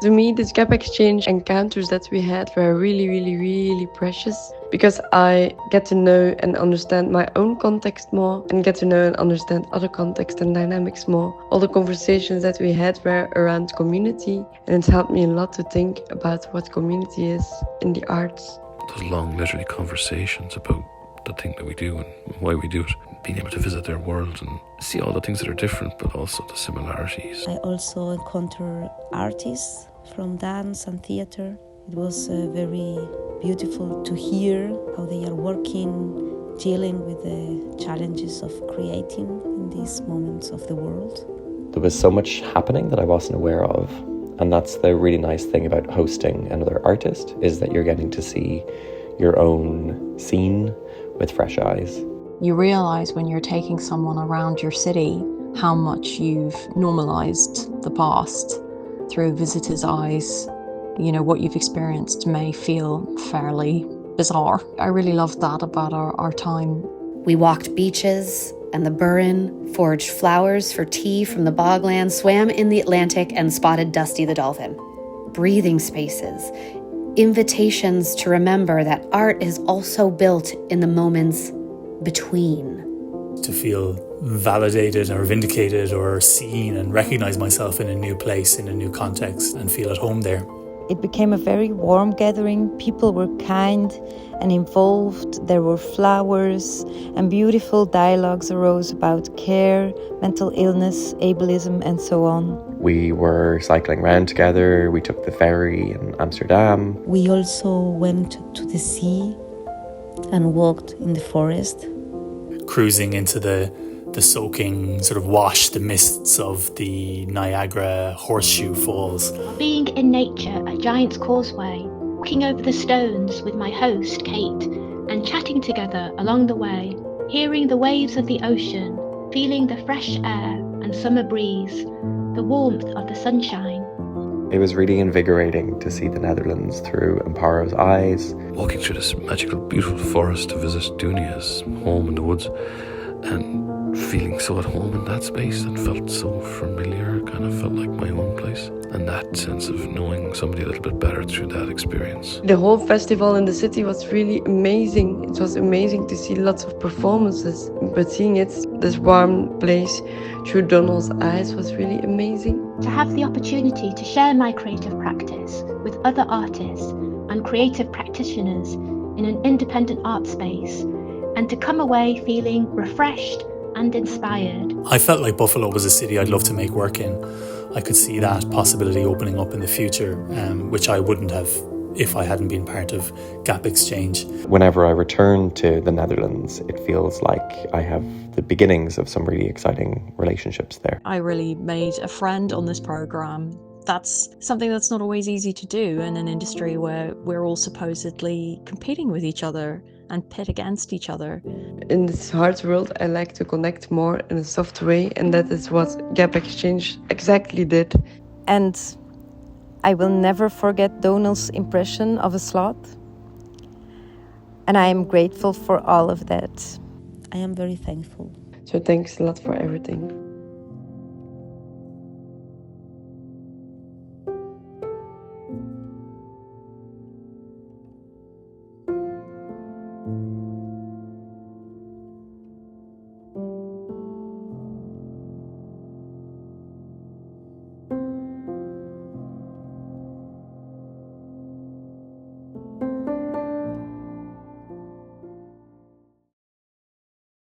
To me, this gap exchange encounters that we had were really, really, really precious, because I get to know and understand my own context more and get to know and understand other contexts and dynamics more. All the conversations that we had were around community, and it's helped me a lot to think about what community is in the arts. Those long, literally conversations about the thing that we do and why we do it, being able to visit their world and see all the things that are different but also the similarities. I also encounter artists from dance and theatre. It was very beautiful to hear how they are working, dealing with the challenges of creating in these moments of the world. There was so much happening that I wasn't aware of, and that's the really nice thing about hosting another artist, is that you're getting to see your own scene with fresh eyes. You realise when you're taking someone around your city how much you've normalised the past through visitors' eyes. You know, what you've experienced may feel fairly bizarre. I really loved that about our time. We walked beaches and the Burren, foraged flowers for tea from the bogland, swam in the Atlantic and spotted Dusty the dolphin. Breathing spaces, invitations to remember that art is also built in the moments between. To feel validated or vindicated or seen and recognize myself in a new place, in a new context, and feel at home there. It became a very warm gathering. People were kind and involved. There were flowers, and beautiful dialogues arose about care, mental illness, ableism, and so on. We were cycling around together. We took the ferry in Amsterdam. We also went to the sea and walked in the forest. Cruising into the soaking sort of wash, the mists of the Niagara Horseshoe Falls. Being in nature at Giant's Causeway, walking over the stones with my host, Kate, and chatting together along the way, hearing the waves of the ocean, feeling the fresh air and summer breeze, the warmth of the sunshine. It was really invigorating to see the Netherlands through Amparo's eyes. Walking through this magical, beautiful forest to visit Dunia's home in the woods and feeling so at home in that space and felt so familiar, kind of felt like my own place. And that sense of knowing somebody a little bit better through that experience. The whole festival in the city was really amazing. It was amazing to see lots of performances, but seeing it, this warm place, through Donald's eyes was really amazing. To have the opportunity to share my creative practice with other artists and creative practitioners in an independent art space, and to come away feeling refreshed and inspired. I felt like Buffalo was a city I'd love to make work in. I could see that possibility opening up in the future, which I wouldn't have if I hadn't been part of Gap Exchange. Whenever I return to the Netherlands, it feels like I have the beginnings of some really exciting relationships there. I really made a friend on this programme. That's something that's not always easy to do in an industry where we're all supposedly competing with each other and pit against each other. In this hard world, I like to connect more in a soft way, and that is what Gap Exchange exactly did. And I will never forget Donald's impression of a sloth. And I am grateful for all of that. I am very thankful. So thanks a lot for everything.